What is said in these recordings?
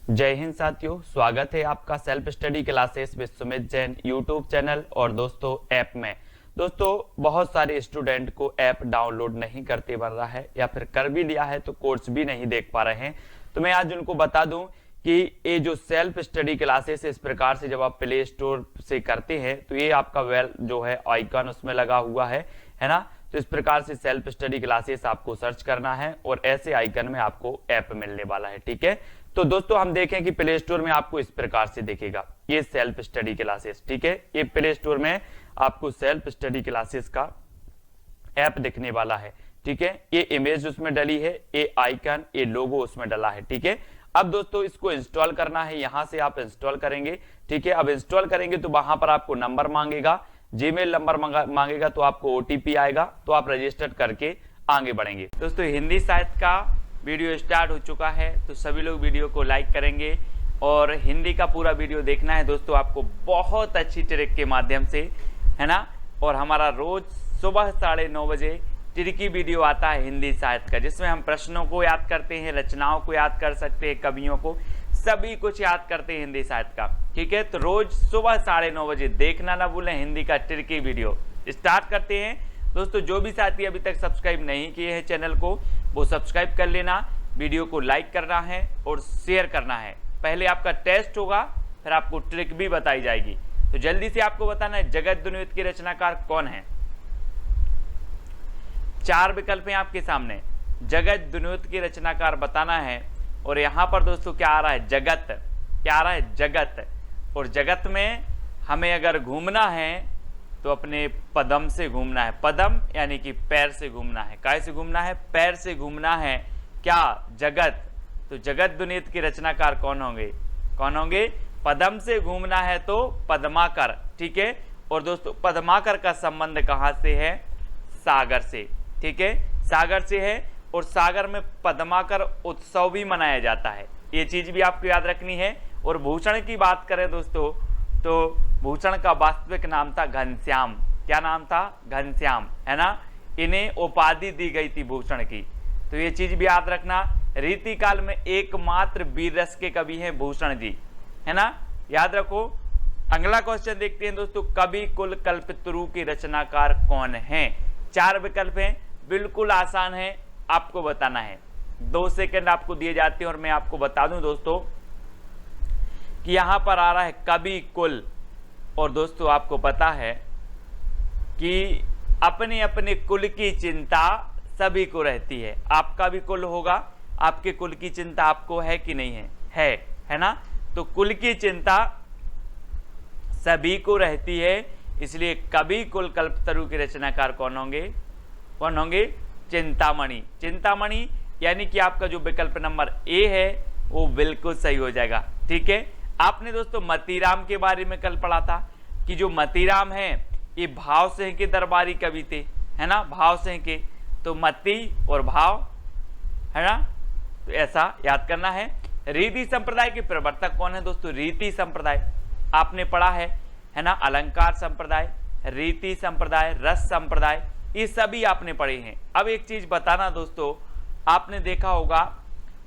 जय हिंद साथियों, स्वागत है आपका self study classes Vishwamit Jain YouTube channel और दोस्तों ऐप में। दोस्तों बहुत सारे स्टूडेंट को ऐप डाउनलोड नहीं करते बन रहा है या फिर कर भी लिया है तो कोर्स भी नहीं देख पा रहे हैं। तो मैं आज उनको बता दूं कि ये जो सेल्फ स्टडी क्लासेस इस प्रकार से जब आप प्ले स्टोर से करते हैं तो ये आपका वेल जो है आइकन उसमें लगा हुआ है ना। तो इस प्रकार से सेल्फ स्टडी क्लासेस आपको सर्च करना है और ऐसे आइकन में आपको ऐप मिलने वाला है। ठीक है, तो दोस्तों हम देखें कि प्ले स्टोर में आपको इस प्रकार से दिखेगा ये सेल्फ स्टडी क्लासेस। ठीक है, ये प्ले स्टोर में आपको सेल्फ स्टडी क्लासेस का ऐप दिखने वाला है। ठीक है, ये इमेज उसमें डली है, ये आइकन, ये लोगो उसमें डला है। ठीक है, अब दोस्तों इसको इंस्टॉल करना है, यहां से आप इंस्टॉल करेंगे। ठीक है, अब इंस्टॉल करेंगे तो वहां पर आपको नंबर मांगेगा, जीमेल नंबर मांगेगा, तो आपको ओटीपी आएगा, तो आप रजिस्टर करके आगे बढ़ेंगे। दोस्तों हिंदी साहित्य का वीडियो स्टार्ट हो चुका है, तो सभी लोग वीडियो को लाइक करेंगे और हिंदी का पूरा वीडियो देखना है दोस्तों आपको बहुत अच्छी ट्रिक के माध्यम से, है ना। और हमारा रोज सुबह 9:30 बजे ट्रिकी वीडियो आता है हिंदी साहित्य का, जिसमें हम प्रश्नों को याद करते हैं, रचनाओं को याद कर सकते हैं, कवियों को, सभी कुछ याद करते हैं हिंदी साहित्य का। ठीक है, तो रोज सुबह 9:30 बजे देखना ना भूलें हिंदी का ट्रिकी वीडियो। स्टार्ट करते हैं दोस्तों। जो भी साथी अभी तक सब्सक्राइब नहीं किए हैं चैनल को वो सब्सक्राइब कर लेना, वीडियो को लाइक करना है और शेयर करना है। पहले आपका टेस्ट होगा, फिर आपको ट्रिक भी बताई जाएगी। तो जल्दी से आपको बताना है जगत दुनियत के रचनाकार कौन है। 4 विकल्प हैं आपके सामने, जगत दुनियत के रचनाकार बताना है। और यहां पर दोस्तों क्या आ रहा है, जगत। क्या आ रहा है, जगत। और जगत में हमें अगर घूमना है तो अपने पदम से घूमना है। पदम यानी कि पैर से घूमना है। काय से घूमना है, पैर से घूमना है। क्या, जगत। तो जगत दुनियत के रचनाकार कौन होंगे, कौन होंगे, पदम से घूमना है तो पद्माकर। ठीक है, और दोस्तों पद्माकर का संबंध कहां से है, सागर से। ठीक है, सागर से है, और सागर में पद्माकर उत्सव भी मनाया जाता है, ये चीज भी आपको याद रखनी है। और भूषण की बात करें दोस्तों तो भूषण का वास्तविक नाम था घनश्याम। क्या नाम था, घनश्याम, है ना। इन्हें उपाधि दी गई थी भूषण की, तो ये चीज भी याद रखना। रीति काल में एकमात्र वीर रस के कवि हैं भूषण जी, है ना, याद रखो। अगला क्वेश्चन देखते हैं दोस्तों, कवि कुल कल्पतरु के रचनाकार कौन है। 4 विकल्प हैं, बिल्कुल आसान है, आपको बताना है। 2 सेकंड आपको दिए जाते हैं और मैं आपको बता दूं दोस्तों कि यहां पर आ रहा है कवि कुल। और दोस्तों आपको पता है कि अपने अपने कुल की चिंता सभी को रहती है। आपका भी कुल होगा, आपके कुल की चिंता आपको है कि नहीं है ना। तो कुल की चिंता सभी को रहती है, इसलिए कवि कुल कल्पतरु के रचनाकार कौन होंगे, कौन होंगे, चिंतामणि। चिंतामणि यानी कि आपका जो विकल्प नंबर ए है वो बिल्कुल सही हो जाएगा। ठीक है, आपने दोस्तों मतीराम के बारे में कल पढ़ा था कि जो मतीराम है ये भाव सिंह के दरबारी कवि थे, है ना, भाव सिंह के। तो मती और भाव, है ना, तो ऐसा याद करना है। रीति संप्रदाय के प्रवर्तक कौन है दोस्तों, रीति संप्रदाय आपने पढ़ा है ना, अलंकार संप्रदाय, रीति संप्रदाय, रस संप्रदाय, ये सभी आपने पढ़े हैं। अब एक चीज बताना दोस्तों, आपने देखा होगा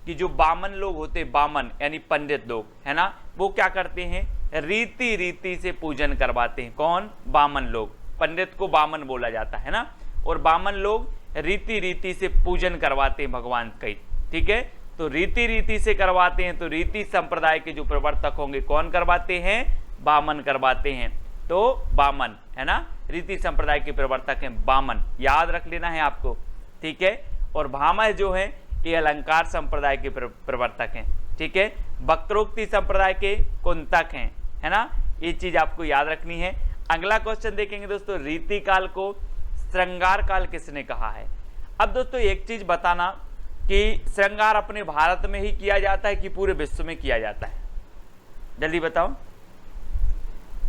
कि जो बामन लोग होते, बामन यानी पंडित लोग, है ना, वो क्या करते हैं, रीति रीति से पूजन करवाते हैं। कौन, बामन लोग। पंडित को बामन बोला जाता है ना, और बामन लोग रीति रीति से पूजन करवाते हैं भगवान का। ठीक है, तो रीति रीति से करवाते हैं, तो रीति संप्रदाय के जो प्रवर्तक होंगे कौन करवाते हैं, बामन करवाते हैं। तो बामन, है ना, रीति संप्रदाय के प्रवर्तक हैं बामन, याद रख लेना है आपको। ठीक है, और भामह जो है ये अलंकार संप्रदाय के प्रवर्तक हैं। ठीक है, वक्रोक्ति संप्रदाय के कुंतक हैं, है ना, ये चीज आपको याद रखनी है। अगला क्वेश्चन देखेंगे दोस्तों, रीति काल को श्रृंगार काल किसने कहा है। अब दोस्तों एक चीज बताना कि श्रृंगार अपने भारत में ही किया जाता है कि पूरे विश्व में किया जाता है, जल्दी बताओ,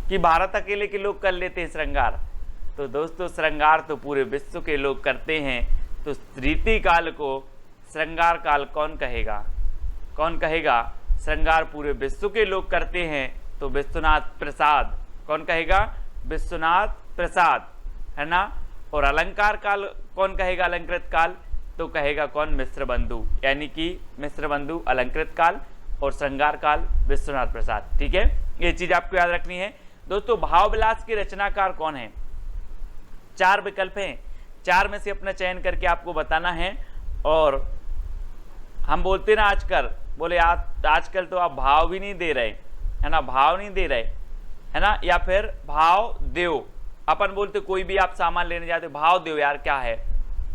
कि भारत अकेले के लोग कर लेते हैं श्रृंगार। तो दोस्तों श्रृंगार तो पूरे विश्व के लोग करते हैं। तो रीति काल को श्रृंगार काल कौन कहेगा, कौन कहेगा, श्रृंगार पूरे विश्व के लोग करते हैं तो विश्वनाथ प्रसाद। कौन कहेगा, विश्वनाथ प्रसाद, है ना। और अलंकार काल कौन कहेगा, अलंकृत काल, तो कहेगा कौन, मिश्र बंधु, यानी कि मिश्र बंधु अलंकृत काल। और श्रृंगार काल विश्वनाथ प्रसाद। ठीक है, ये चीज आपको याद रखनी है दोस्तों। भाव विलास के रचनाकार कौन है? 4 विकल्प हैं, 4 में से अपना चयन करके आपको बताना है। और हम बोलते ना आजकल, बोले आजकल तो आप भाव भी नहीं दे रहे, है ना, भाव नहीं दे रहे, है ना, या फिर भाव देव। अपन बोलते कोई भी आप सामान लेने जाते भाव देव यार क्या है,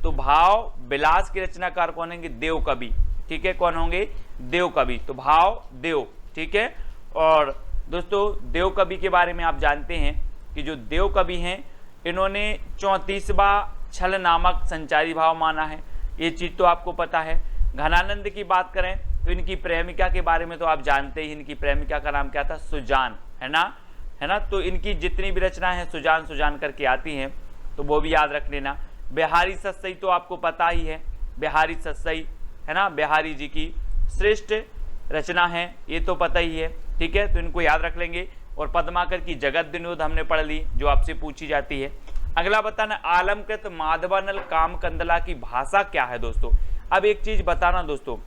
तो भाव विलास के रचनाकार कौन होंगे? देव कवि। ठीक है, कौन होंगे? देव कवि। तो भाव देव। ठीक है, और दोस्तों देव कवि के बारे में आप जानते हैं कि जो देव कवि हैं इन्होंने 34वां छल नामक संचारी भाव माना है, ये चीज तो आपको पता है। घनानंद की बात करें तो इनकी प्रेमिका के बारे में तो आप जानते ही, इनकी प्रेमिका का नाम क्या था? सुजान, है ना। तो इनकी जितनी भी रचनाएं हैं सुजान सुजान करके आती हैं, तो वो भी याद रख लेना। बिहारी सतसई तो आपको पता ही है, बिहारी सतसई, है ना, बिहारी जी की श्रेष्ठ रचना है, ये तो पता ही है। ठीक है, तो इनको याद रख लेंगे। और पद्माकर की जगत विनोद हमने पढ़ ली, जो आपसे पूछी जाती है। अगला बताना, आलमकृत माधवानल कामकंदला की भाषा क्या है दोस्तों? अब एक चीज बताना दोस्तों,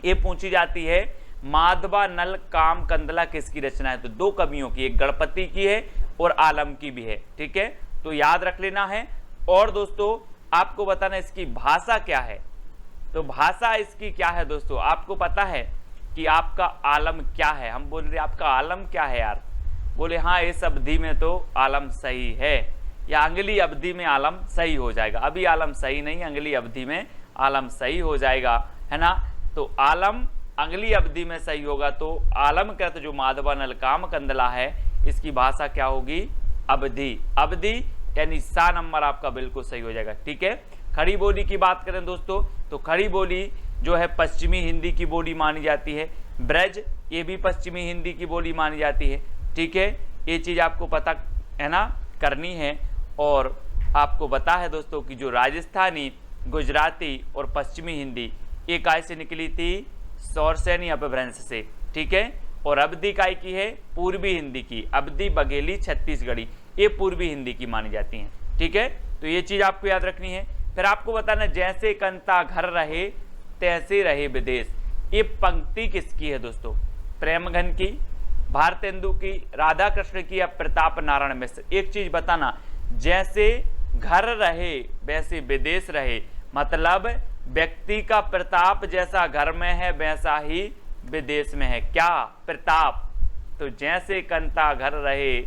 ये पूछी जाती है माधवानल कामकंदला किसकी रचना है? तो 2 कवियों की, एक गणपति की है और आलम की भी है। ठीक है, तो याद रख लेना है। और दोस्तों आपको बताना इसकी भाषा क्या है, तो भाषा इसकी क्या है दोस्तों? आपको पता है कि आपका आलम क्या है? हम बोल रहे आपका आलम क्या है यार, बोले हाँ इस अवधि में तो आलम सही है, या अगली अवधि में आलम सही हो जाएगा। अभी आलम सही नहीं, अगली अवधि में आलम सही हो जाएगा, है ना। तो आलम अगली अवधि में सही होगा, तो आलमकृत जो माधवानल कामकंदला है इसकी भाषा क्या होगी? अवधि। अवधि यानी सा नंबर आपका बिल्कुल सही हो जाएगा। ठीक है, खड़ी बोली की बात करें दोस्तों, तो खड़ी बोली जो है पश्चिमी हिंदी की बोली मानी जाती है। ब्रज ये भी पश्चिमी हिंदी की बोली मानी जाती है। ठीक है, ये चीज आपको पता है ना, करनी है। और आपको पता है दोस्तों कि जो राजस्थानी, गुजराती और पश्चिमी हिंदी ये काय से निकली थी? सौरसेनी अपभ्रंश से। ठीक है, और अवधि काय की है? पूर्वी हिंदी की। अवधि, बघेली, छत्तीसगढ़ी ये पूर्वी हिंदी की मानी जाती हैं। ठीक है, तो ये चीज आपको याद रखनी है। फिर आपको बताना, जैसे कंता घर रहे तैसे रहे विदेश, ये पंक्ति किसकी है दोस्तों? प्रेमघन की, भारतेंदु की, राधा कृष्ण की या प्रताप नारायण मिश्र? एक चीज बताना, जैसे घर रहे वैसे विदेश रहे, मतलब व्यक्ति का प्रताप जैसा घर में है वैसा ही विदेश में है। क्या? प्रताप। तो जैसे कंता घर रहे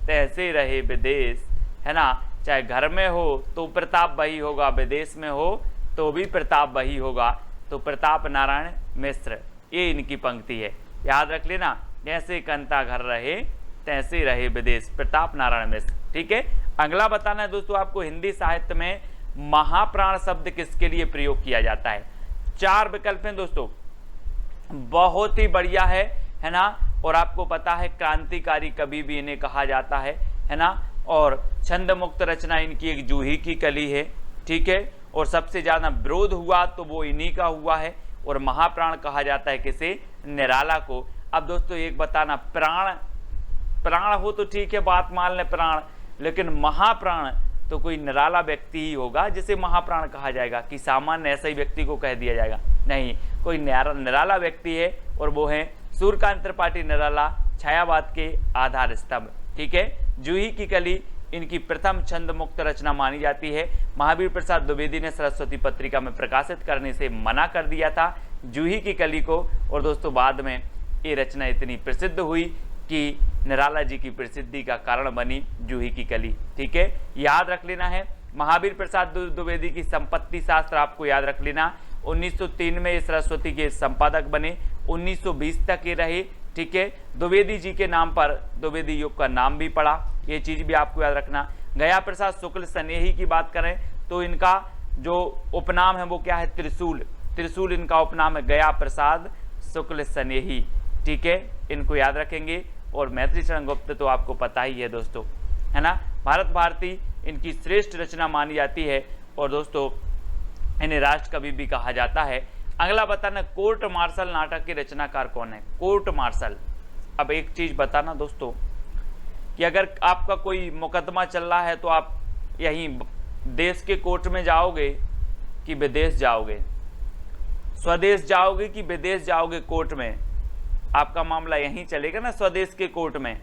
तैसे रहे विदेश, है ना। चाहे घर में हो तो प्रताप वही होगा, विदेश में हो तो भी प्रताप वही होगा। तो प्रताप नारायण मिश्र ये इनकी पंक्ति है, याद रख लेना। जैसे कंता घर रहे तैसे रहे विदेश, प्रताप नारायण मिश्र। ठीक है, अगला बताना है दोस्तों आपको, हिंदी साहित्य में महाप्राण शब्द किसके लिए प्रयोग किया जाता है? 4 विकल्प हैं दोस्तों, बहुत ही बढ़िया है ना। और आपको पता है क्रांतिकारी कवि भी इन्हें कहा जाता है ना। और छंद मुक्त रचना इनकी एक जूही की कली है। ठीक है, और सबसे ज्यादा विरोध हुआ तो वो इन्हीं का हुआ है। और महाप्राण कहा जाता है किसे? निराला को। अब दोस्तों एक बताना, प्राण हो तो ठीक है, बात मान ले प्राण, लेकिन महाप्राण तो कोई निराला व्यक्ति ही होगा जिसे महाप्राण कहा जाएगा, कि सामान्य ऐसे ही व्यक्ति को कह दिया जाएगा? नहीं, कोई निराला व्यक्ति है और वो है सूर्यकांत त्रिपाठी निराला, छायावाद के आधार स्तंभ। ठीक है, जूही की कली इनकी प्रथम छंद मुक्त रचना मानी जाती है। महावीर प्रसाद द्विवेदी ने सरस्वती पत्रिका में प्रकाशित करने से मना कर दिया था जूही की कली को। और दोस्तों बाद में ये रचना इतनी प्रसिद्ध हुई कि निराला जी की प्रसिद्धि का कारण बनी जूही की कली। ठीक है, याद रख लेना है। महावीर प्रसाद द्विवेदी की संपत्ति शास्त्र आपको याद रख लेना। 1903 में ये सरस्वती के संपादक बने, 1920 तक ये रहे। ठीक है, द्विवेदी जी के नाम पर द्विवेदी युग का नाम भी पड़ा, ये चीज भी आपको याद रखना। गया प्रसाद शुक्ल स्नेही की बात करें तो इनका जो उपनाम है वो क्या है? त्रिशूल। त्रिशूल इनका उपनाम है, गया प्रसाद शुक्ल स्नेही। ठीक है, इनको याद रखेंगे। और मैथिली शरण गुप्त तो आपको पता ही है दोस्तों, है ना। भारत भारती इनकी श्रेष्ठ रचना मानी जाती है। और दोस्तों इन्हें राष्ट्र कवि भी कहा जाता है। अगला बताना, कोर्ट मार्शल नाटक के रचनाकार कौन है? Court martial. अब एक चीज बताना दोस्तों कि अगर आपका कोई मुकदमा चल रहा है तो आप यहीं देश के कोर्ट में जाओगे कि विदेश जाओगे, स्वदेश जाओगे कि विदेश जाओगे कोर्ट में? आपका मामला यहीं चलेगा ना स्वदेश के कोर्ट में,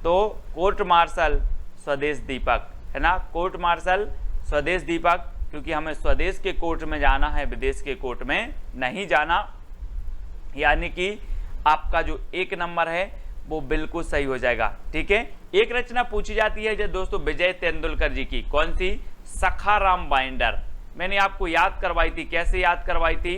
तो कोर्ट मार्शल स्वदेश दीपक, है ना, कोर्ट मार्शल स्वदेश दीपक, क्योंकि हमें स्वदेश के कोर्ट में जाना है, विदेश के कोर्ट में नहीं जाना। यानी कि आपका जो 1 नंबर है वो बिल्कुल सही हो जाएगा। ठीक है, एक रचना पूछी जाती है जो दोस्तों विजय तेंदुलकर जी की, कौन सी? सखाराम बाइंडर। मैंने आपको याद करवाई थी, कैसे याद करवाई थी,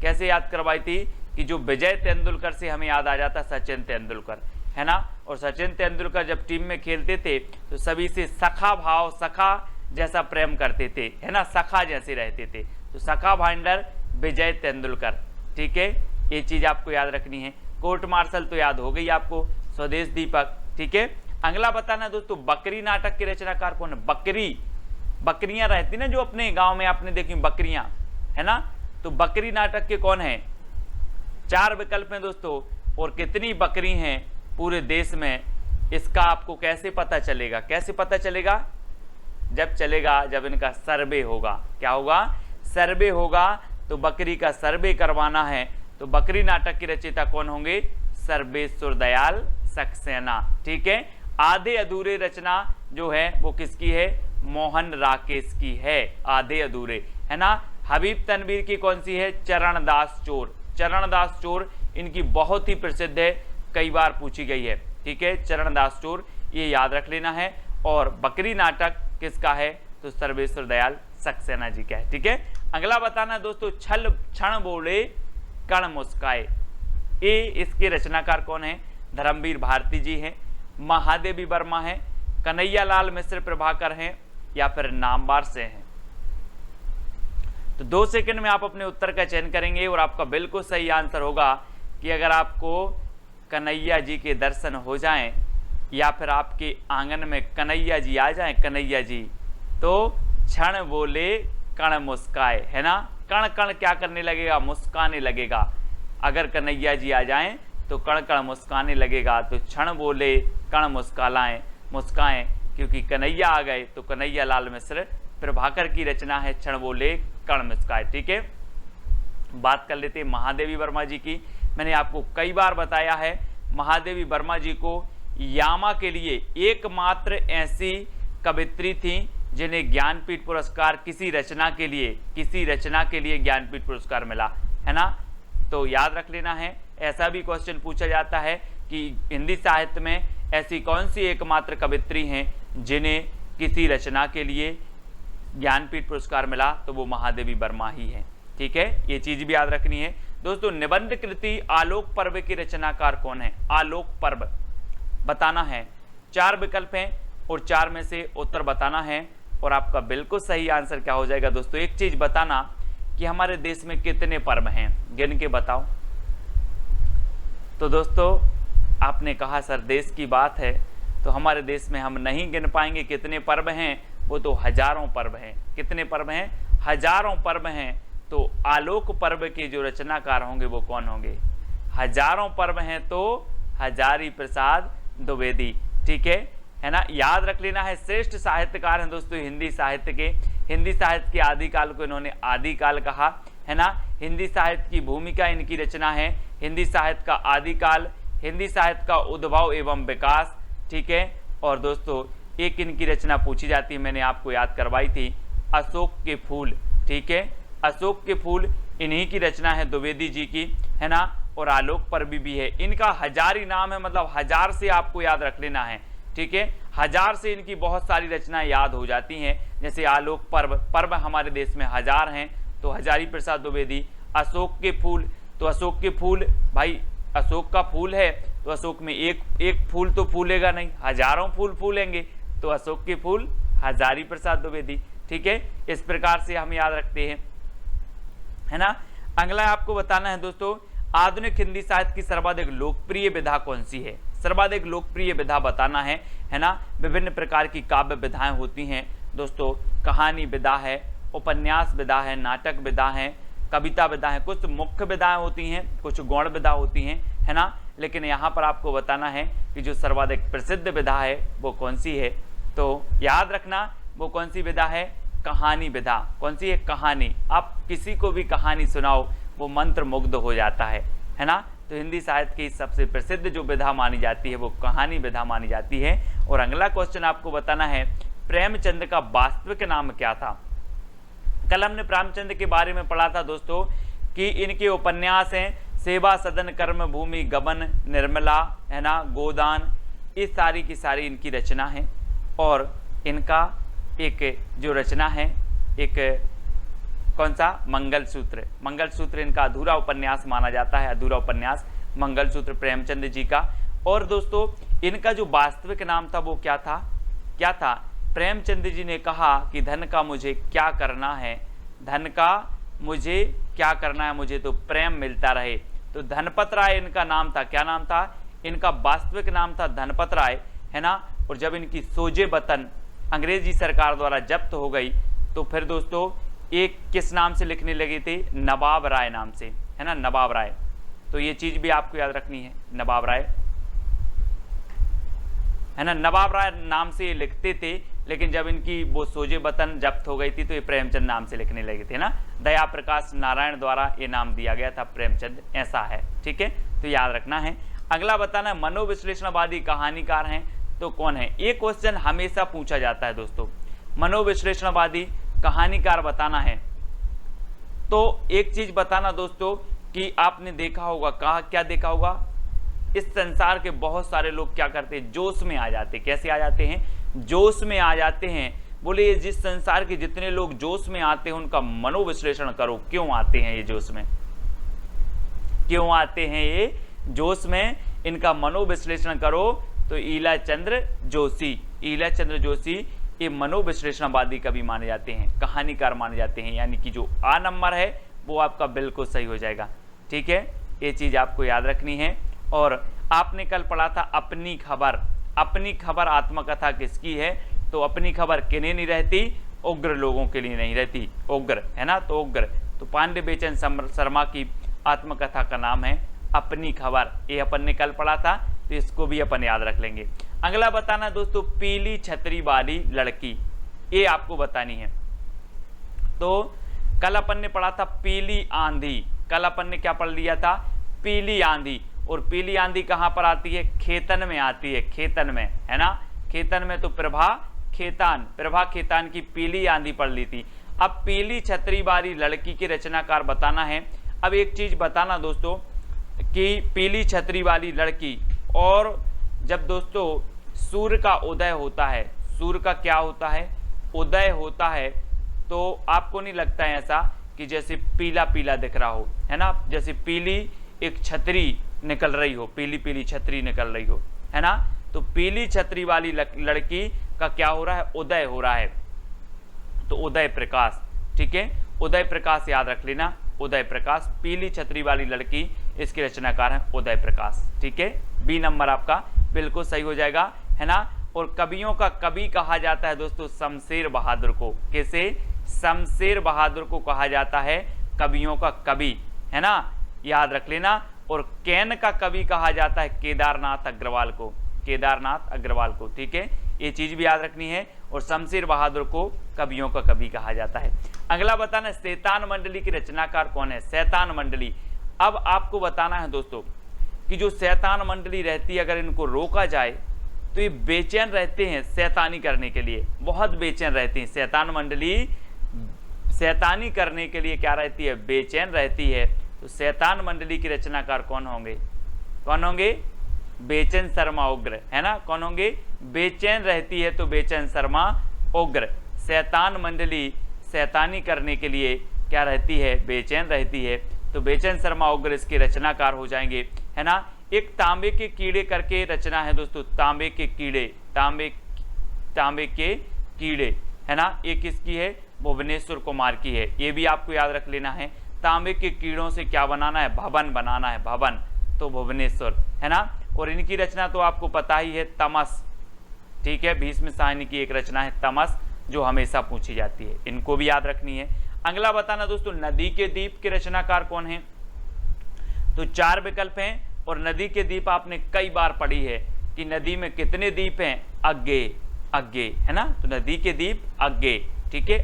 कैसे याद करवाई थी कि जो विजय तेंदुलकर से हमें याद आ जाता सचिन तेंदुलकर, है ना, और सचिन तेंदुलकर जब टीम में खेलते थे तो सभी से सखा भाव, सखा जैसा प्रेम करते थे, है ना, सखा जैसे रहते थे। तो सखा बाइंडर विजय तेंदुलकर। ठीक है, ये चीज आपको याद रखनी है। कोर्ट मार्शल तो याद हो गई आपको, स्वदेश दीपक। ठीक है, अगला बताना दोस्तों बकरी नाटक के रचनाकार कौन है? बकरी, बकरियां रहती ना जो अपने गांव में आपने देखी बकरियां, है ना, तो बकरी नाटक के कौन है? 4 विकल्प हैं दोस्तों, और कितनी बकरी हैं पूरे देश में इसका आपको कैसे पता चलेगा? कैसे पता चलेगा? जब चलेगा जब इनका सर्वे होगा। क्या होगा? सर्वे होगा। तो बकरी का सर्वे करवाना है, तो बकरी नाटक की रचयिता कौन होंगे? सर्वेश्वर दयाल सक्सेना। ठीक है, आधे अधूरे रचना जो है वो किसकी है? मोहन राकेश की है, आधे अधूरे, है ना। हबीब तनवीर की कौन सी है? चरणदास चोर। चरणदास चोर इनकी बहुत ही प्रसिद्ध है, कई बार पूछी गई है। ठीक है, चरणदास चोर, ये याद रख लेना है। और बकरी नाटक किसका है? तो सर्वेश्वर दयाल सक्सेना जी का है। ठीक है, अगला बताना दोस्तों छल क्षण बोले कण मुस्काए। ये इसके रचनाकार कौन है? धर्मवीर भारती जी हैं, महादेवी वर्मा है, कन्हैया लाल मिश्र प्रभाकर हैं, या फिर नामवार से हैं। तो 2 सेकंड में आप अपने उत्तर का चयन करेंगे और आपका बिल्कुल सही आंसर होगा कि अगर आपको कन्हैया जी के दर्शन हो जाएं या फिर आपके आंगन में कन्हैया जी आ जाएं, कन्हैया जी, तो क्षण बोले कण मुस्काए, है ना। कण कण क्या करने लगेगा? मुस्काने लगेगा। अगर कन्हैया जी आ जाएं तो कण कण मुस्काने लगेगा। तो क्षण बोले कण मुस्काएं, क्योंकि कन्हैया आ गए तो कन्हैया लाल मिश्र प्रभाकर की रचना है क्षण बोले कण मुस्काए। ठीक है, बात कर लेते हैं महादेवी वर्मा जी की। मैंने आपको कई बार बताया है, महादेवी वर्मा जी को यामा के लिए एकमात्र ऐसी कवित्री थी जिन्हें ज्ञानपीठ पुरस्कार किसी रचना के लिए ज्ञानपीठ पुरस्कार मिला, है ना। तो याद रख लेना है, ऐसा भी क्वेश्चन पूछा जाता है कि हिंदी साहित्य में ऐसी कौन सी एकमात्र कवित्री हैं जिन्हें किसी रचना के लिए ज्ञानपीठ पुरस्कार मिला, तो वो महादेवी वर्मा ही है। ठीक है, ये चीज भी याद रखनी है दोस्तों। निबंध कृति आलोक पर्व के रचनाकार कौन है? आलोक पर्व बताना है। 4 विकल्प हैं और 4 में से उत्तर बताना है, और आपका बिल्कुल सही आंसर क्या हो जाएगा दोस्तों? एक चीज बताना कि हमारे देश में कितने पर्व हैं, गिन के बताओ। तो दोस्तों आपने कहा सर देश की बात है तो हमारे देश में हम नहीं गिन पाएंगे कितने पर्व हैं, वो तो हजारों पर्व हैं। कितने पर्व हैं? हजारों पर्व हैं। तो आलोक पर्व के जो रचनाकार होंगे वो कौन होंगे? हजारों पर्व हैं तो हजारी प्रसाद द्विवेदी। ठीक है ना, याद रख लेना है। श्रेष्ठ साहित्यकार हैं दोस्तों हिंदी साहित्य के। हिंदी साहित्य के आदिकाल को इन्होंने आदिकाल कहा, है ना। हिंदी साहित्य की भूमिका इनकी रचना है हिंदी साहित्य का आदिकाल, हिंदी साहित्य का उद्भव एवं विकास। ठीक है, और दोस्तों एक इनकी रचना पूछी जाती है, मैंने आपको याद करवाई थी, अशोक के फूल। ठीक है, अशोक के फूल इन्हीं की रचना है, द्विवेदी जी की, है ना। और आलोक पर्व भी है। इनका हजारी नाम है, मतलब 1000 से आपको याद रख लेना है। ठीक है, 1000 से इनकी बहुत सारी रचनाएं याद हो जाती हैं, जैसे आलोक पर्व हमारे देश में 1000 हैं, तो हजारी प्रसाद द्विवेदी। अशोक के फूल, तो अशोक के फूल, भाई अशोक का फूल है तो अशोक में एक फूल तो फूलेगा नहीं, हजारों फूल फूलेंगे, तो अशोक के फूल हजारी प्रसाद द्विवेदी। ठीक है, इस प्रकार से हम याद रखते हैं, है ना। अगला आपको बताना है दोस्तों, आधुनिक हिंदी साहित्य की सर्वाधिक लोकप्रिय विधा कौन सी है? सर्वाधिक लोकप्रिय विधा बताना है ना। विभिन्न प्रकार की काव्य विधाएं होती हैं दोस्तों, कहानी विधा है, उपन्यास विधा है, नाटक विधा है, कविता विधा है, कुछ मुख्य विधाएं होती हैं, कुछ गौण विधा होती हैं, है ना। लेकिन यहाँ पर आपको बताना है कि जो सर्वाधिक प्रसिद्ध विधा है वो कौन सी है। तो याद रखना वो कौन सी विधा है? कहानी विधा। कौन सी है? कहानी। आप किसी को भी कहानी सुनाओ वो मंत्र मुग्ध हो जाता है ना। तो हिंदी साहित्य की सबसे प्रसिद्ध जो विधा मानी जाती है वो कहानी विधा मानी जाती है। और अगला क्वेश्चन आपको बताना है, प्रेमचंद का वास्तविक नाम क्या था। कल हमने प्रेमचंद के बारे में पढ़ा था दोस्तों कि इनके उपन्यास हैं सेवा सदन, कर्म भूमि, गबन, निर्मला, है ना, गोदान, इस सारी की सारी इनकी रचना है। और इनका एक जो रचना है, एक कौन सा, मंगलसूत्र। मंगलसूत्र इनका अधूरा उपन्यास माना जाता है, अधूरा उपन्यास मंगलसूत्र प्रेमचंद जी का। और दोस्तों इनका जो वास्तविक नाम था वो क्या था, क्या था, प्रेमचंद जी ने कहा कि धन का मुझे क्या करना है, धन का मुझे क्या करना है, मुझे तो प्रेम मिलता रहे। तो धनपत राय इनका नाम था। क्या नाम था इनका, वास्तविक नाम था धनपत राय, है ना। और जब इनकी सोजे वतन अंग्रेजी सरकार द्वारा जब्त हो गई तो फिर दोस्तों एक किस नाम से लिखने लगे थे, नवाब राय नाम से, है ना, नवाब राय। तो ये चीज भी आपको याद रखनी है, नवाब राय, है ना, नवाब राय नाम से ये लिखते थे। लेकिन जब इनकी वो सोजे वतन जब्त हो गई थी तो ये प्रेमचंद नाम से लिखने लगे थे ना। दया प्रकाश नारायण द्वारा ये नाम दिया गया था प्रेमचंद, ऐसा है, ठीक है, तो याद रखना है। अगला बताना है, मनोविश्लेषणवादी कहानीकार हैं तो कौन है। ये क्वेश्चन हमेशा पूछा जाता है दोस्तों, मनोविश्लेषणवादी कहानीकार बताना है। तो एक चीज बताना दोस्तों कि आपने देखा होगा, कहा क्या देखा होगा, इस संसार के बहुत सारे लोग क्या करते हैं, जोश में आ जाते हैं। कैसे आ जाते हैं, जोश में आ जाते हैं। बोले जिस संसार के जितने लोग जोश में आते हैं उनका मनोविश्लेषण करो, क्यों आते हैं ये जोश में, क्यों आते हैं ये जोश में, इनका मनोविश्लेषण करो। तो ईलाचंद्र जोशी, ईलाचंद्र जोशी ये मनोविश्लेषणवादी कवि माने जाते हैं, कहानीकार माने जाते हैं। यानी कि जो आ नंबर है वो आपका बिल्कुल सही हो जाएगा, ठीक है, ये चीज आपको याद रखनी है। और आपने कल पढ़ा था अपनी खबर, अपनी खबर आत्मकथा किसकी है, तो अपनी खबर किन्हें नहीं रहती, उग्र लोगों के लिए नहीं रहती, उग्र, है ना, तो उग्र, तो पांडे बेचन शर्मा की आत्मकथा का नाम है अपनी खबर, ये अपन ने कल पढ़ा था, तो इसको भी अपन याद रख लेंगे। अगला बताना दोस्तों, पीली छतरी वाली लड़की, ये आपको बतानी है। तो कल अपन ने पढ़ा था पीली आंधी, कल अपन ने क्या पढ़ लिया था, पीली आंधी। और पीली आंधी कहां पर आती है, खेतन में आती है, खेतन में, है ना, खेतन में। तो प्रभा खेतान, प्रभा खेतान की पीली आंधी पढ़ ली थी। अब पीली छतरी वाली लड़की के रचनाकार बताना है। अब एक चीज बताना दोस्तों कि पीली छतरी वाली लड़की, और जब दोस्तों सूर्य का उदय होता है, सूर्य का क्या होता है, उदय होता है, तो आपको नहीं लगता है ऐसा कि जैसे पीला पीला दिख रहा हो, है ना, जैसे पीली एक छतरी निकल रही हो, पीली पीली छतरी निकल रही हो, है ना। तो पीली छतरी वाली लड़की का क्या हो रहा है, उदय हो रहा है, तो उदय प्रकाश, ठीक है, उदय प्रकाश याद रख लेना, उदय प्रकाश, पीली छतरी वाली लड़की, इसके रचनाकार है उदय प्रकाश, ठीक है, बी नंबर आपका बिल्कुल सही हो जाएगा, है ना। और कवियों का कवि कहा जाता है दोस्तों शमशेर बहादुर को, कैसे, शमशेर बहादुर को कहा जाता है कवियों का कवि, है ना, याद रख लेना। और कैन का कवि कहा जाता है केदारनाथ अग्रवाल को, केदारनाथ अग्रवाल को, ठीक है, ये चीज भी याद रखनी है। और शमशेर बहादुर को कवियों का कवि कहा जाता है। अगला बताना, शैतान मंडली की रचनाकार कौन है, शैतान मंडली। अब आपको बताना है दोस्तों कि जो शैतान मंडली रहती है, अगर इनको रोका जाए तो ये बेचैन रहते हैं शैतानी करने के लिए, बहुत बेचैन रहती हैं। शैतान मंडली शैतानी करने के लिए क्या रहती है, बेचैन रहती है। तो शैतान मंडली की रचनाकार कौन होंगे, कौन होंगे, बेचैन शर्मा उग्र, है ना, कौन होंगे, बेचैन रहती है तो बेचैन शर्मा उग्र। शैतान मंडली शैतानी करने के लिए क्या रहती है, बेचैन रहती है, तो बेचैन शर्मा उग्र इसके रचनाकार हो जाएंगे, है ना। एक तांबे के कीड़े करके रचना है दोस्तों, तांबे के कीड़े, तांबे के कीड़े, है ना, ये किसकी है, भुवनेश्वर कुमार की है, ये भी आपको याद रख लेना है। तांबे के कीड़ों से क्या बनाना है, भवन बनाना है, भवन, तो भुवनेश्वर, है ना। और इनकी रचना तो आपको पता ही है, तमस, ठीक है, भीष्म साहनी की एक रचना है तमस, जो हमेशा पूछी जाती है, इनको भी याद रखनी है। अगला बताना दोस्तों, नदी के दीप के रचनाकार कौन है, तो 4 विकल्प हैं। और नदी के दीप आपने कई बार पढ़ी है कि नदी में कितने दीप हैं, अग्गे, अग्गे, है ना, तो नदी के दीप अग्गे, ठीक है,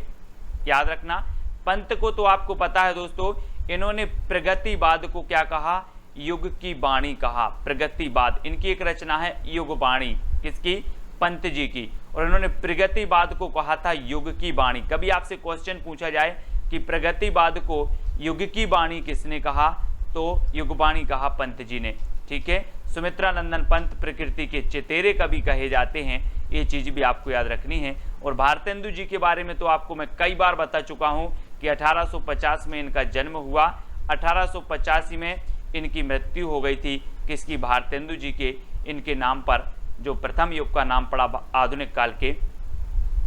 याद रखना। पंत को तो आपको पता है दोस्तों, इन्होंने प्रगतिवाद को क्या कहा, युग की वाणी कहा, प्रगतिवाद। इनकी एक रचना है युग वाणी, किसकी? पंत जी की। और इन्होंने प्रगतिवाद को कहा था युग की वाणी। कभी आपसे क्वेश्चन पूछा जाए कि प्रगतिवाद को युग की वाणी किसने कहा, तो युगवाणी कहा पंत जी ने। ठीक है, सुमित्रा नंदन पंत प्रकृति के चेतेरे कवि कहे जाते हैं, ये चीज भी आपको याद रखनी है। और भारतेंदु जी के बारे में तो आपको मैं कई बार बता चुका हूं कि 1850 में इनका जन्म हुआ, 1885 में इनकी मृत्यु हो गई थी। किसकी? भारतेंदु जी के। इनके नाम पर जो प्रथम युग का नाम पड़ा आधुनिक काल के,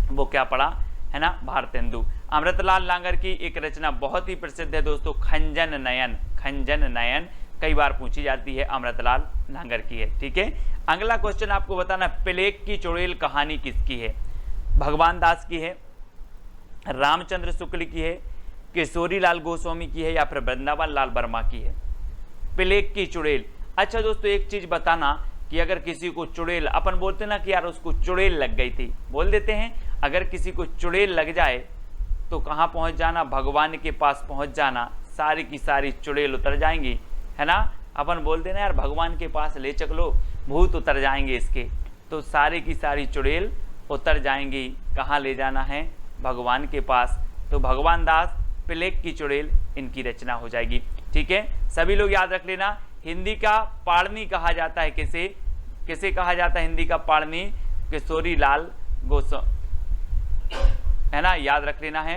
वो क्या पड़ा है ना? भारतेंदु। अमृतलाल लांगर की एक रचना बहुत ही प्रसिद्ध है दोस्तों, खंजन नयन। खंजन नयन कई बार पूछी जाती है, अमृतलाल लांगर की है। ठीक है, अगला क्वेश्चन आपको बताना, प्लेग की चुड़ैल कहानी किसकी है? भगवान दास की है, रामचंद्र शुक्ल की है, किशोरी लाल गोस्वामी की है, या फिर वृंदावन लाल वर्मा की है? प्लेग की चुड़ैल। अच्छा दोस्तों, एक चीज बताना कि अगर किसी को चुड़ैल, अपन बोलते ना कि यार उसको चुड़ैल लग गई थी, बोल देते हैं। अगर किसी को चुड़ैल लग जाए तो कहाँ पहुंच जाना? भगवान के पास पहुंच जाना, सारी की सारी चुड़ैल उतर जाएंगी, है ना? अपन बोलते ना यार भगवान के पास ले चलो, भूत उतर जाएंगे इसके, तो सारी की सारी चुड़ैल उतर जाएंगी। कहाँ ले जाना है? भगवान के पास। तो भगवान दास, प्लेग की चुड़ैल इनकी रचना हो जाएगी। ठीक है, सभी लोग याद रख लेना, हिंदी का पाणिनि कहा जाता है किसे? किसे कहा जाता है हिंदी का पाणिनि? किशोरी लाल गोस्वामी, है ना? याद रख लेना है,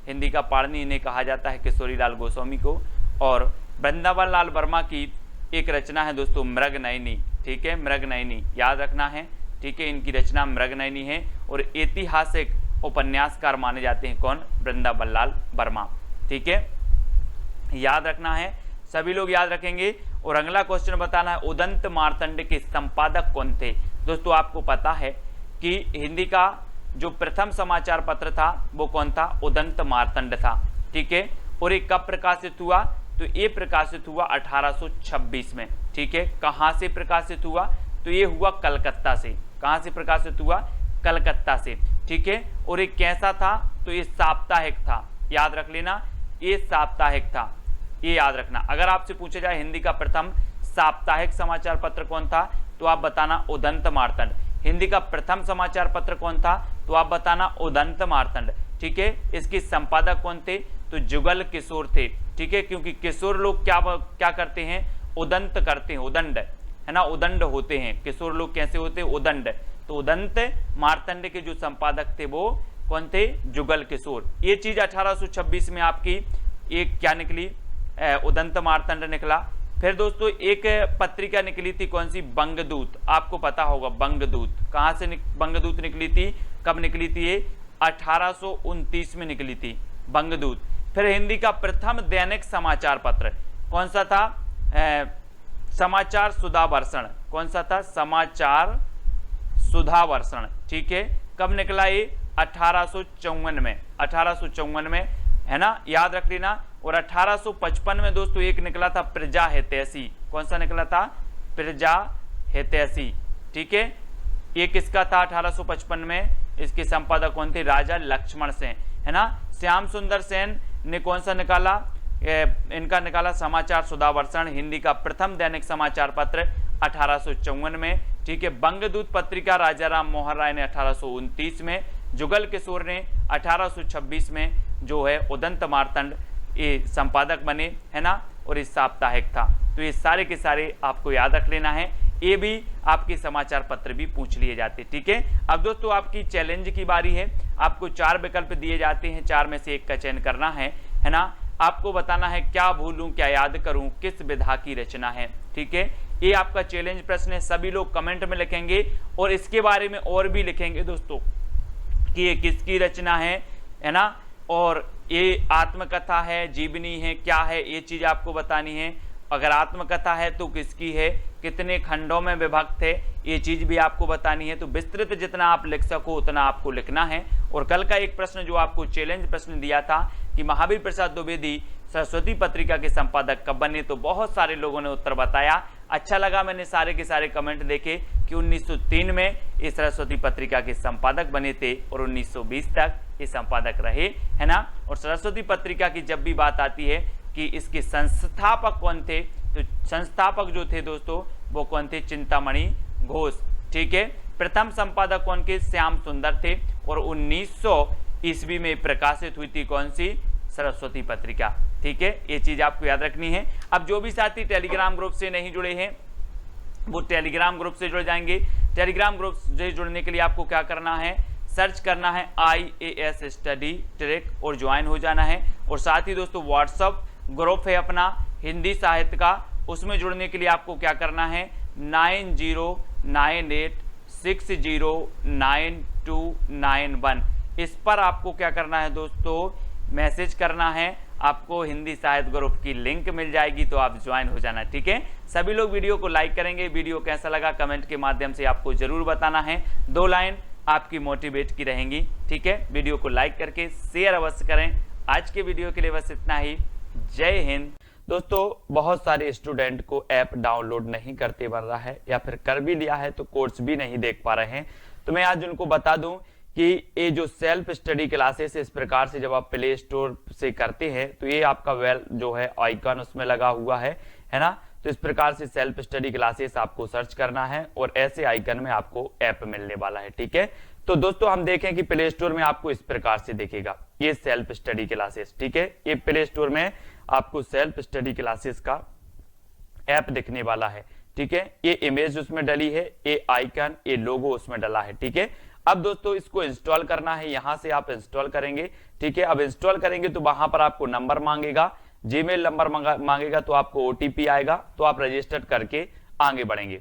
हिंदी का पाणिनि इन्हें कहा जाता है, किशोरी लाल गोस्वामी को। और वृंदावन लाल वर्मा की एक रचना है दोस्तों, मृगनयनी। ठीक है, मृगनयनी याद रखना है। ठीक है, इनकी रचना मृगनयनी है। और ऐतिहासिक उपन्यासकार माने जाते हैं कौन? वृंदावन लाल वर्मा। ठीक है, याद रखना है, सभी लोग याद रखेंगे। और अगला क्वेश्चन बताना है, उदंत मार्तंड के संपादक कौन थे? दोस्तों आपको पता है कि हिंदी का जो प्रथम समाचार पत्र था वो कौन था? उदंत मार्तंड था। ठीक है, और ये कब प्रकाशित हुआ? तो ये प्रकाशित हुआ 1826 में। ठीक है, कहाँ से प्रकाशित हुआ? तो ये हुआ कलकत्ता से। कहाँ से प्रकाशित हुआ? कलकत्ता से। ठीक है, और ये कैसा था? तो ये साप्ताहिक था, याद रख लेना, ये साप्ताहिक था, ये याद रखना। अगर आपसे पूछा जाए हिंदी का प्रथम साप्ताहिक समाचार पत्र कौन था, तो आप बताना उदंत मार्तंड। हिंदी का प्रथम समाचार पत्र कौन था, तो आप बताना उदंत मार्तंड। ठीक है, इसके संपादक कौन थे? तो जुगल किशोर थे। ठीक है, क्योंकि किशोर लोग क्या करते हैं? उदंत करते हैं, उदंड, है ना? उदंड होते हैं किशोर लोग। कैसे होते हैं? उदंड। तो उदंत मार्तंड के जो संपादक थे वो कौन थे? जुगल किशोर। ये चीज 1826 में आपकी एक क्या निकली? उदंत मार्तंड निकला। फिर दोस्तों एक पत्रिका निकली थी, कौन सी? बंगदूत। आपको पता होगा बंगदूत। कहाँ से बंगदूत निकली थी? कब निकली थी ये? 1829 में निकली थी बंगदूत। फिर हिंदी का प्रथम दैनिक समाचार पत्र कौन सा था? समाचार सुधावर्षण। कौन सा था? समाचार सुधावर्षण। ठीक है, कब निकला ये? 1854 में। 1854 में, है ना? याद रख लेना। और 1855 में दोस्तों एक निकला था प्रजा हितैषी। कौन सा निकला था? प्रजा हितैषी। ठीक है, ये किसका था? 1855 में इसके संपादक कौन थे? राजा लक्ष्मण सेन, है ना? श्याम सुंदर सेन ने कौन सा निकाला? इनका निकाला समाचार सुधावर्षण, हिंदी का प्रथम दैनिक समाचार पत्र 1854 में। ठीक है, बंगदूत पत्रिका राजाराम मोहन राय ने 1829 में, जुगल किशोर ने 1826 में जो है उदंत मार्तंड ये संपादक बने, है ना? और इस साप्ताहिक था। तो ये सारे के सारे आपको याद रख लेना है। ये भी आपके समाचार पत्र भी पूछ लिए जाते। ठीक है, अब दोस्तों आपकी चैलेंज की बारी है। आपको 4 विकल्प दिए जाते हैं, 4 में से एक का चयन करना है ना? आपको बताना है क्या भूलूं क्या याद करूं, किस विधा की रचना है। ठीक है, ये आपका चैलेंज प्रश्न है। सभी लोग कमेंट में लिखेंगे और इसके बारे में और भी लिखेंगे दोस्तों कि ये किसकी रचना है ना? और ये आत्मकथा है, जीवनी है, क्या है, ये चीज आपको बतानी है। अगर आत्मकथा है तो किसकी है, कितने खंडों में विभक्त है, ये चीज भी आपको बतानी है। तो विस्तृत जितना आप लिख सको उतना आपको लिखना है। और कल का एक प्रश्न जो आपको चैलेंज प्रश्न दिया था कि महावीर प्रसाद द्विवेदी सरस्वती पत्रिका के संपादक कब बने, तो बहुत सारे लोगों ने उत्तर बताया। अच्छा लगा, मैंने सारे के सारे कमेंट देखे कि 1903 में ये सरस्वती पत्रिका के संपादक बने थे और 1920 तक ये संपादक रहे, है ना? और सरस्वती पत्रिका की जब भी बात आती है कि इसके संस्थापक कौन थे, तो संस्थापक जो थे दोस्तों वो कौन थे? चिंतामणि घोष। ठीक है, प्रथम संपादक कौन के? श्याम सुंदर थे। और 1900 ईस्वी में प्रकाशित हुई थी कौन सी? सरस्वती पत्रिका। ठीक है, ये चीज आपको याद रखनी है। अब जो भी साथी टेलीग्राम ग्रुप से नहीं जुड़े हैं वो टेलीग्राम ग्रुप से जुड़ जाएंगे। टेलीग्राम ग्रुप से जुड़ने के लिए आपको क्या करना है? सर्च करना है IAS स्टडी ट्रैक और ज्वाइन हो जाना है। और साथ ही दोस्तों व्हाट्सअप ग्रुप है अपना हिंदी साहित्य का, उसमें जुड़ने के लिए आपको क्या करना है? 9098609291 इस पर आपको क्या करना है दोस्तों? मैसेज करना है। आपको हिंदी साहित्य ग्रुप की लिंक मिल जाएगी, तो आप ज्वाइन हो जाना। ठीक है, सभी लोग वीडियो को लाइक करेंगे। वीडियो कैसा लगा कमेंट के माध्यम से आपको जरूर बताना है। 2 लाइन आपकी मोटिवेट की रहेंगी। ठीक है, वीडियो को लाइक करके शेयर अवश्य करें। आज के वीडियो के लिए बस इतना ही। जय हिंद। दोस्तों बहुत सारे स्टूडेंट को ऐप डाउनलोड नहीं करते बन रहा है, या फिर कर भी लिया है तो कोर्स भी नहीं देख पा रहे हैं। तो मैं आज उनको बता दूं कि ये जो सेल्फ स्टडी क्लासेस इस प्रकार से जब आप प्ले स्टोर से करते हैं तो ये आपका वेल जो है आइकन उसमें लगा हुआ है ना। तो इस प्रकार से सेल्फ स्टडी क्लासेस आपको सर्च करना है और ऐसे आइकन में आपको ऐप मिलने वाला है। ठीक है, तो दोस्तों हम देखें कि प्ले स्टोर में आपको इस प्रकार से दिखेगा ये सेल्फ स्टडी क्लासेस। ठीक है, ये प्ले स्टोर में आपको सेल्फ स्टडी क्लासेस का ऐप दिखने वाला है। ठीक है, ये इमेज उसमें डली है, ये आइकन, ये लोगो उसमें डला है। ठीक है, अब दोस्तों इसको इंस्टॉल करना है। यहां से आप इंस्टॉल करेंगे। ठीक है, अब इंस्टॉल करेंगे तो वहां पर आपको नंबर मांगेगा, जीमेल नंबर मांगेगा, तो आपको OTP आएगा, तो आप रजिस्टर करके आगे बढ़ेंगे।